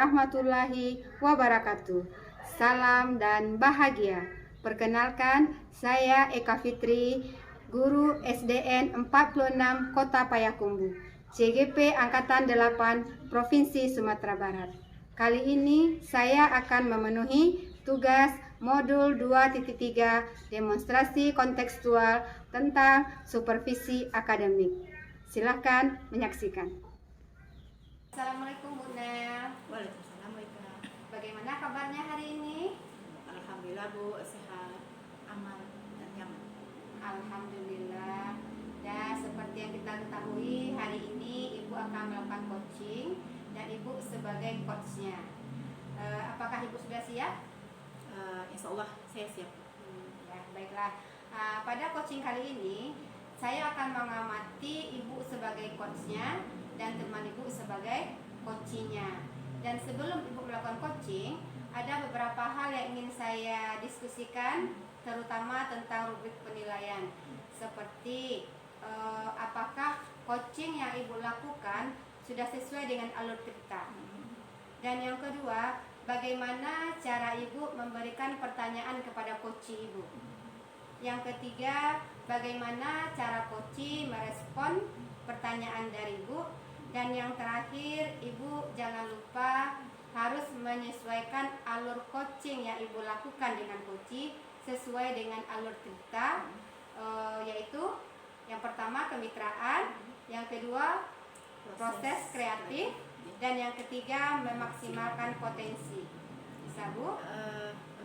warahmatullahi wabarakatuh. Salam dan bahagia. Perkenalkan, saya Eka Fitri, guru SDN 46 Kota Payakumbuh, CGP Angkatan 8 Provinsi Sumatera Barat. Kali ini saya akan memenuhi tugas modul 2.3 demonstrasi kontekstual tentang supervisi akademik. Silakan menyaksikan. Assalamualaikum Bu Nel. Waalaikumsalam Bu Eka. Bagaimana kabarnya hari ini? Alhamdulillah Bu, sehat, aman, dan nyaman. Alhamdulillah. Dan seperti yang kita ketahui, hari ini Ibu akan melakukan coaching dan Ibu sebagai coachnya. Apakah Ibu sudah siap? Insya Allah saya siap. Ya, baiklah. Pada coaching kali ini, saya akan mengamati Ibu sebagai coachnya dan teman Ibu sebagai coachingnya. Dan sebelum Ibu melakukan coaching, ada beberapa hal yang ingin saya diskusikan, terutama tentang rubrik penilaian. Seperti apakah coaching yang Ibu lakukan sudah sesuai dengan alur cerita. Dan yang kedua, bagaimana cara Ibu memberikan pertanyaan kepada coaching Ibu. Yang ketiga, bagaimana cara coaching merespon pertanyaan dari Ibu. Dan yang terakhir, Ibu jangan lupa harus menyesuaikan alur coaching yang Ibu lakukan dengan coaching sesuai dengan alur cerita, yaitu yang pertama kemitraan, yang kedua proses kreatif, dan yang ketiga memaksimalkan potensi. Bisa Bu?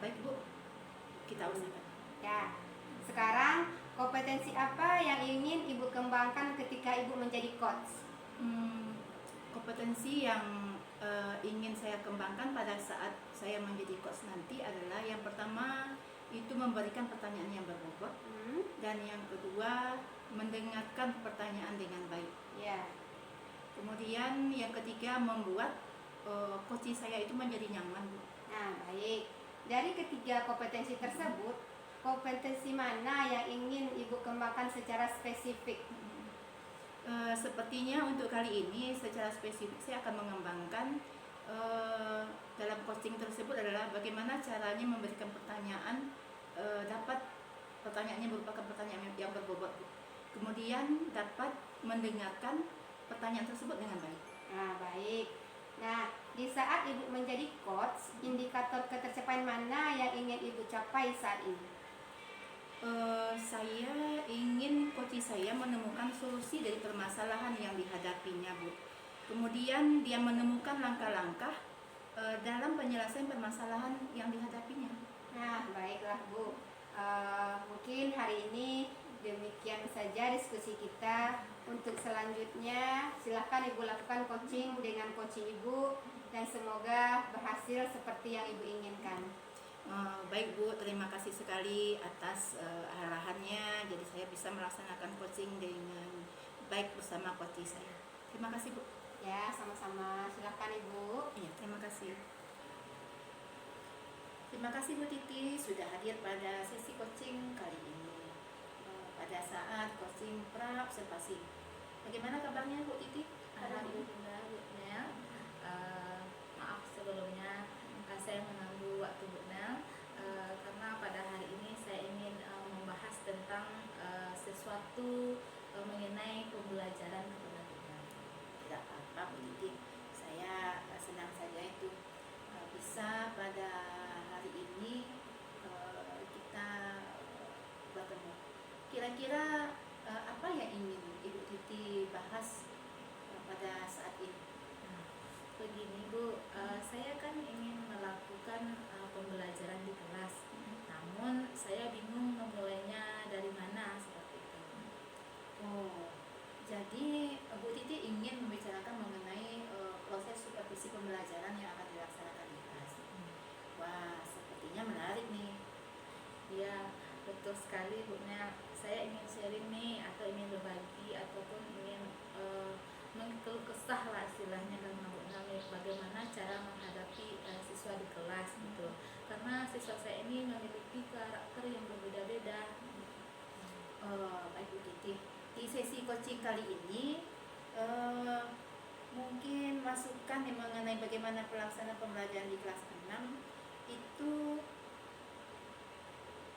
Baik Bu, kita usahakan. Ya. Sekarang, kompetensi apa yang ingin Ibu kembangkan ketika Ibu menjadi coach? Kompetensi yang ingin saya kembangkan pada saat saya menjadi coach nanti adalah yang pertama itu memberikan pertanyaan yang berbobot, dan yang kedua mendengarkan pertanyaan dengan baik. Ya. Kemudian yang ketiga membuat coaching saya itu menjadi nyaman Bu. Nah, baik. Dari ketiga kompetensi tersebut, kompetensi mana yang ingin Ibu kembangkan secara spesifik? Sepertinya untuk kali ini secara spesifik saya akan mengembangkan dalam coaching tersebut adalah bagaimana caranya memberikan pertanyaan, dapat pertanyaannya merupakan pertanyaan yang berbobot, kemudian dapat mendengarkan pertanyaan tersebut dengan baik. Nah, baik. Nah, di saat Ibu menjadi coach, indikator ketercapaian mana yang ingin Ibu capai saat ini? Saya ingin coaching saya menemukan solusi dari permasalahan yang dihadapinya Bu. Kemudian dia menemukan langkah-langkah dalam penyelesaian permasalahan yang dihadapinya. Nah, baiklah Bu. Mungkin hari ini demikian saja diskusi kita. Untuk selanjutnya, silahkan Ibu lakukan coaching dengan coaching Ibu, dan semoga berhasil seperti yang Ibu inginkan. Baik Bu, terima kasih sekali atas arahannya. Jadi saya bisa melaksanakan coaching dengan baik bersama coaching saya. Terima kasih Bu. Ya, sama-sama. Silahkan Ibu. Iya, terima kasih. Terima kasih Bu Titi sudah hadir pada sesi coaching kali ini. Pada saat coaching pra-observasi. Bagaimana kabarnya Bu Titi? Alhamdulillah Bu Nel. Maaf sebelumnya saya mengganggu waktu Bu Nel, karena pada hari ini saya ingin membahas tentang sesuatu mengenai pembelajaran kepada Bu Nel. Tidak apa-apa Bu Titi, saya senang saja itu bisa pada hari ini kita bertemu. Kira-kira apa yang ingin Ibu Titi bahas pada saat ini? Begini Bu, saya kan ingin melakukan pembelajaran di kelas, namun saya bingung memulainya dari mana seperti itu. Jadi Bu Titi ingin membicarakan mengenai proses supervisi pembelajaran yang akan dilaksanakan di kelas. Wah, sepertinya menarik nih. Ya, betul sekali Bu Nel. Saya ingin sharing nih, atau ingin berbagi, ataupun ingin mengeluh kesah lah istilahnya dengan Bu Nel, bagaimana cara menghadapi siswa di kelas gitu. Karena siswa saya ini memiliki karakter yang berbeda-beda. Baik Bu Titi, di sesi coaching kali ini mungkin masukan yang mengenai bagaimana pelaksanaan pembelajaran di kelas 6 itu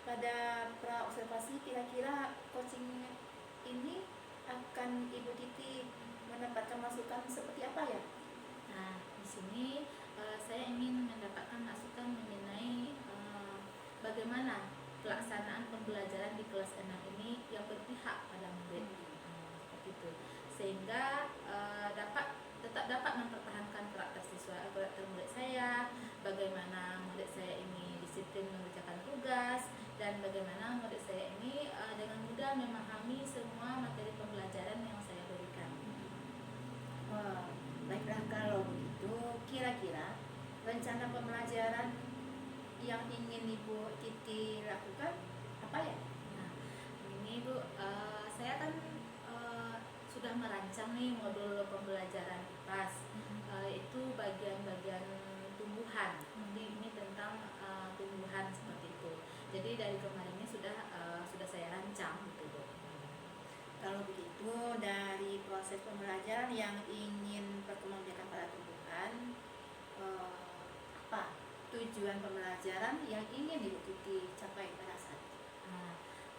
pada pra observasi, kira-kira coaching ini akan Ibu Titi mendapatkan masukan seperti apa ya? Nah, di sini saya ingin mendapatkan masukan mengenai bagaimana pelaksanaan pembelajaran di kelas 6 ini yang berpihak pada murid. Seperti itu. Sehingga tetap dapat mempertahankan karakter murid saya, bagaimana murid saya ini disiplin mengerjakan tugas, dan bagaimana murid saya ini dengan mudah memahami semua materi pembelajaran yang saya berikan. Baiklah, kalau begitu kira-kira rencana pembelajaran yang ingin Ibu Titi lakukan apa ya? Nah, ini Bu, saya kan sudah merancang nih modul pembelajaran IPAS, itu bagian-bagian tumbuhan. Jadi ini tentang tumbuhan seperti itu. Jadi dari kemarin ini sudah saya rancang gitu Bu. Kalau begitu, dari proses pembelajaran yang ingin perkembangbiakan pada tumbuhan, apa tujuan pembelajaran yang ingin Ibu Titi capai pada saat itu?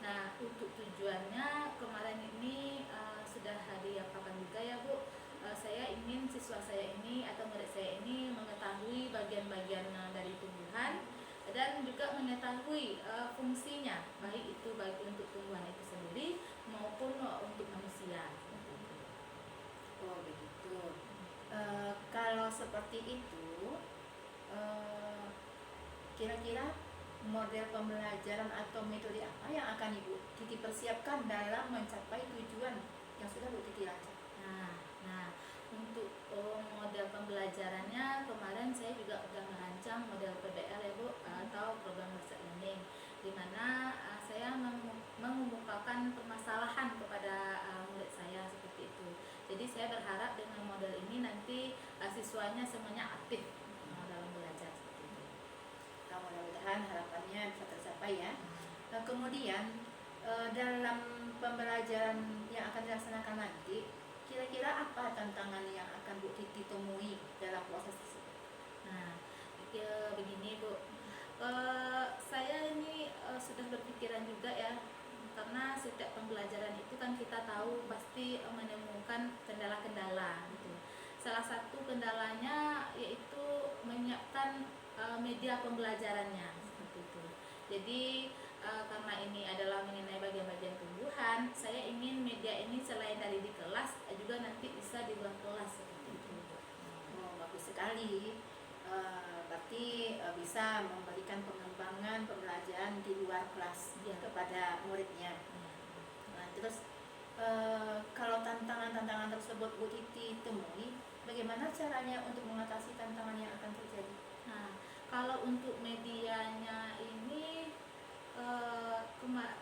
Nah, untuk tujuannya kemarin ini sudah diapakan juga ya Bu. Saya ingin siswa saya ini atau murid saya ini mengetahui bagian-bagian dari tumbuhan dan juga mengetahui fungsinya, baik itu untuk tumbuhan itu sendiri maupun untuk manusia. Oh begitu. Kalau seperti itu, kira-kira model pembelajaran atau metode apa yang akan Ibu Titi persiapkan dalam mencapai tujuan yang sudah Bu Titi rancang? Nah, untuk model pembelajarannya kemarin saya juga sudah merancang model PBL ya Bu, atau program Based Learning, di mana saya mengemukakan permasalahan kepada murid saya seperti itu. Jadi saya berharap dengan model ini nanti siswanya semuanya aktif dalam belajar seperti itu. Nah, mudah-mudahan harapannya bisa tercapai ya. Nah, kemudian dalam pembelajaran yang akan dilaksanakan nanti, kira-kira apa tantangan yang akan Bu Titi temui dalam proses tersebut? Nah, begini Bu, saya ini sudah berpikiran juga ya, karena setiap pembelajaran itu kan kita tahu pasti menemukan kendala-kendala gitu. Salah satu kendalanya yaitu menyiapkan media pembelajarannya seperti itu. Jadi karena ini adalah mengenai bagian-bagian tumbuhan, saya ingin media ini selain dari di kelas juga nanti bisa di luar kelas seperti itu. Oh, bagus sekali. Berarti bisa memberikan pengembangan pembelajaran di luar kelas Ya, kepada muridnya. Nah, terus kalau tantangan-tantangan tersebut Bu Titi temui, bagaimana caranya untuk mengatasi tantangan yang akan terjadi? Nah, kalau untuk medianya ini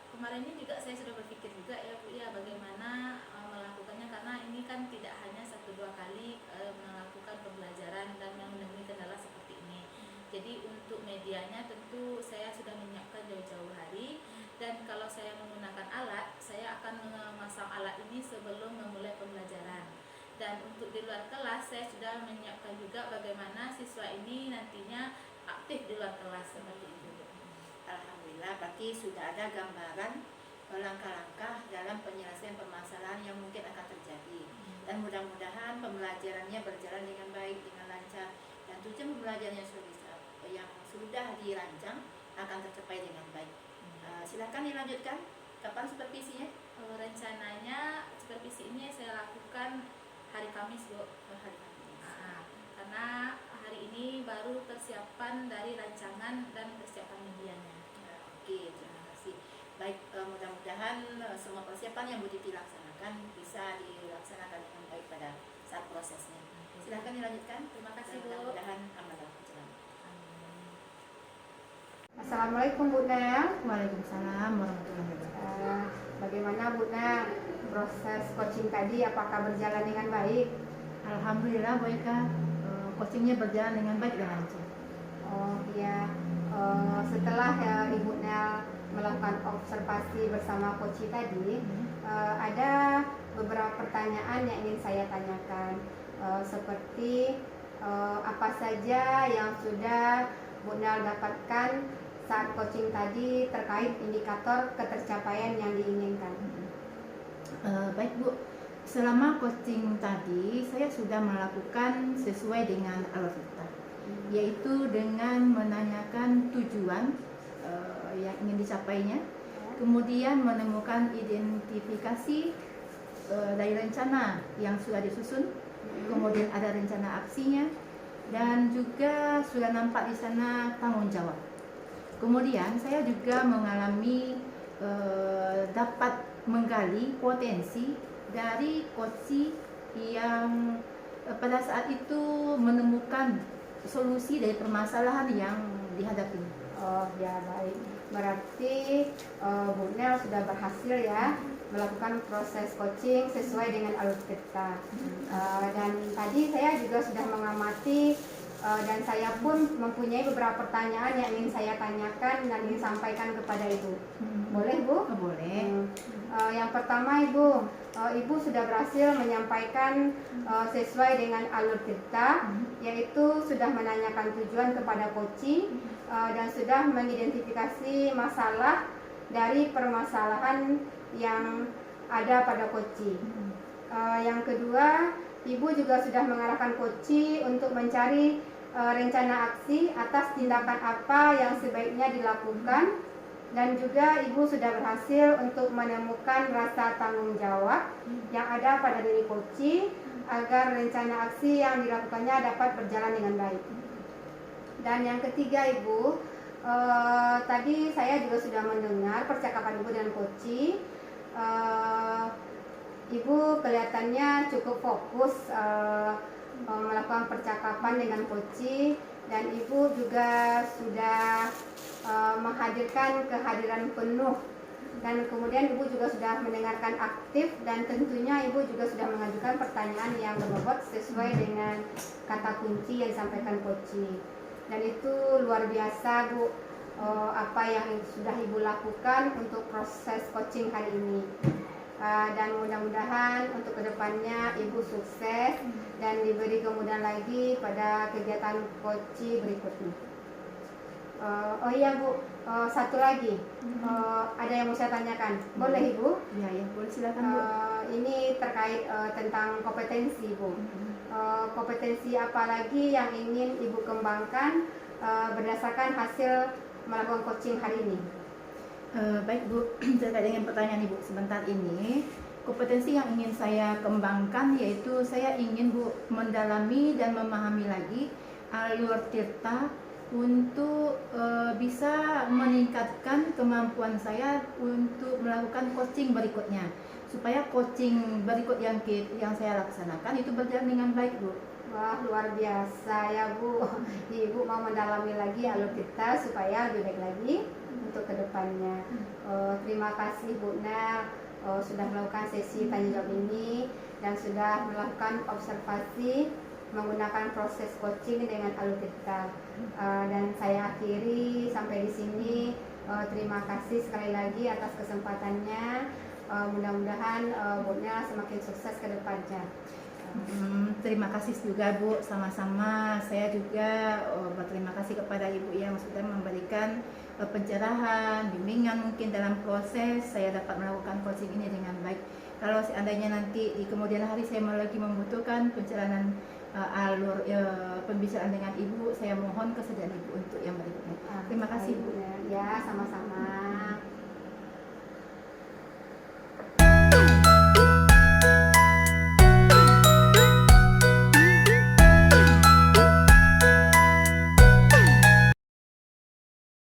kemarin ini juga saya sudah berpikir juga ya Bu ya, bagaimana melakukannya, karena ini kan tidak hanya 1-2 kali melakukan pembelajaran dan menemui kendala seperti ini. Jadi untuk medianya tentu saya sudah menyiapkan jauh-jauh hari, dan kalau saya menggunakan alat, saya akan memasang alat ini sebelum memulai pembelajaran. Dan untuk di luar kelas saya sudah menyiapkan juga bagaimana siswa ini nantinya aktif di luar kelas seperti itu. Alhamdulillah, berarti sudah ada gambaran langkah-langkah dalam penyelesaian permasalahan yang mungkin akan terjadi. Dan mudah-mudahan pembelajarannya berjalan dengan baik, dengan lancar, dan tujuan pembelajaran yang sudah dirancang akan tercapai dengan baik. Silakan dilanjutkan. Kapan supervisinya? Rencananya supervisi ini saya lakukan hari Kamis Bu. Hari Kamis. Karena hari ini baru persiapan dari rancangan dan persiapan medianya. Oke, terima kasih. Baik, mudah-mudahan semua persiapan yang Bu Titi laksanakan bisa dilaksanakan dengan baik pada saat prosesnya. Silakan dilanjutkan. Terima kasih Bu. Mudah-mudahan aman dalam perjalanan. Assalamualaikum Bu Nel. Waalaikumsalam warahmatullahi wabarakatuh. Bagaimana Bu Nel proses coaching tadi, apakah berjalan dengan baik? Alhamdulillah baik Kak. Coachingnya berjalan dengan baik dan lancar. Oh iya, setelah Ibu Nel melakukan observasi bersama coach tadi, ada beberapa pertanyaan yang ingin saya tanyakan. seperti apa saja yang sudah Bu Nel dapatkan saat coaching tadi terkait indikator ketercapaian yang diinginkan. Baik Bu, selama coaching tadi saya sudah melakukan sesuai dengan alur kita, yaitu dengan menanyakan tujuan yang ingin dicapainya, kemudian menemukan identifikasi dari rencana yang sudah disusun, kemudian ada rencana aksinya, dan juga sudah nampak di sana tanggung jawab. Kemudian saya juga mengalami dapat menggali potensi dari coach yang pada saat itu menemukan solusi dari permasalahan yang dihadapi. Oh ya, baik. Berarti Bu Nel sudah berhasil ya melakukan proses coaching sesuai dengan alur kita. Dan tadi saya juga sudah mengamati dan saya pun mempunyai beberapa pertanyaan yang ingin saya tanyakan dan ingin sampaikan kepada Ibu. Boleh Bu? Boleh. Yang pertama Ibu sudah berhasil menyampaikan sesuai dengan alur kita, yaitu sudah menanyakan tujuan kepada coaching dan sudah mengidentifikasi masalah dari permasalahan yang ada pada coaching. Yang kedua, Ibu juga sudah mengarahkan coaching untuk mencari rencana aksi atas tindakan apa yang sebaiknya dilakukan, dan juga Ibu sudah berhasil untuk menemukan rasa tanggung jawab yang ada pada diri coaching agar rencana aksi yang dilakukannya dapat berjalan dengan baik. Dan yang ketiga Ibu, tadi saya juga sudah mendengar percakapan Ibu dengan coaching. Ibu kelihatannya cukup fokus melakukan percakapan dengan coaching, dan Ibu juga sudah menghadirkan kehadiran penuh, dan kemudian Ibu juga sudah mendengarkan aktif, dan tentunya Ibu juga sudah mengajukan pertanyaan yang berbobot sesuai dengan kata kunci yang disampaikan coaching. Dan itu luar biasa Bu, apa yang sudah Ibu lakukan untuk proses coaching hari ini. Dan mudah-mudahan untuk kedepannya Ibu sukses dan diberi kemudahan lagi pada kegiatan coaching berikutnya. Oh iya Bu, satu lagi ada yang mau saya tanyakan. Boleh Ibu? Ya, boleh, silakan Bu. Ini terkait tentang kompetensi Bu. Kompetensi apa lagi yang ingin Ibu kembangkan berdasarkan hasil melakukan coaching hari ini? Baik Bu, terkait dengan pertanyaan Ibu sebentar ini, kompetensi yang ingin saya kembangkan yaitu saya ingin Bu mendalami dan memahami lagi alur tirta untuk bisa meningkatkan kemampuan saya untuk melakukan coaching berikutnya, supaya coaching berikut yang saya laksanakan itu berjalan dengan baik Bu. Wah, luar biasa ya Bu. Ibu mau mendalami lagi alur kita supaya lebih baik lagi untuk kedepannya. Terima kasih Bu Nel sudah melakukan sesi tanya jawab ini dan sudah melakukan observasi menggunakan proses coaching dengan alur kita. Dan saya akhiri sampai di sini. Terima kasih sekali lagi atas kesempatannya. Mudah-mudahan Bu Nel semakin sukses ke depannya. Terima kasih juga Bu, sama-sama. Saya juga berterima kasih kepada Ibu yang sudah memberikan pencerahan, bimbingan mungkin dalam proses saya dapat melakukan coaching ini dengan baik. Kalau seandainya nanti di kemudian hari saya lagi membutuhkan pencerahan alur pembicaraan dengan Ibu, saya mohon kesediaan Ibu untuk yang berikutnya. Terima kasih Bu. Ya, sama-sama.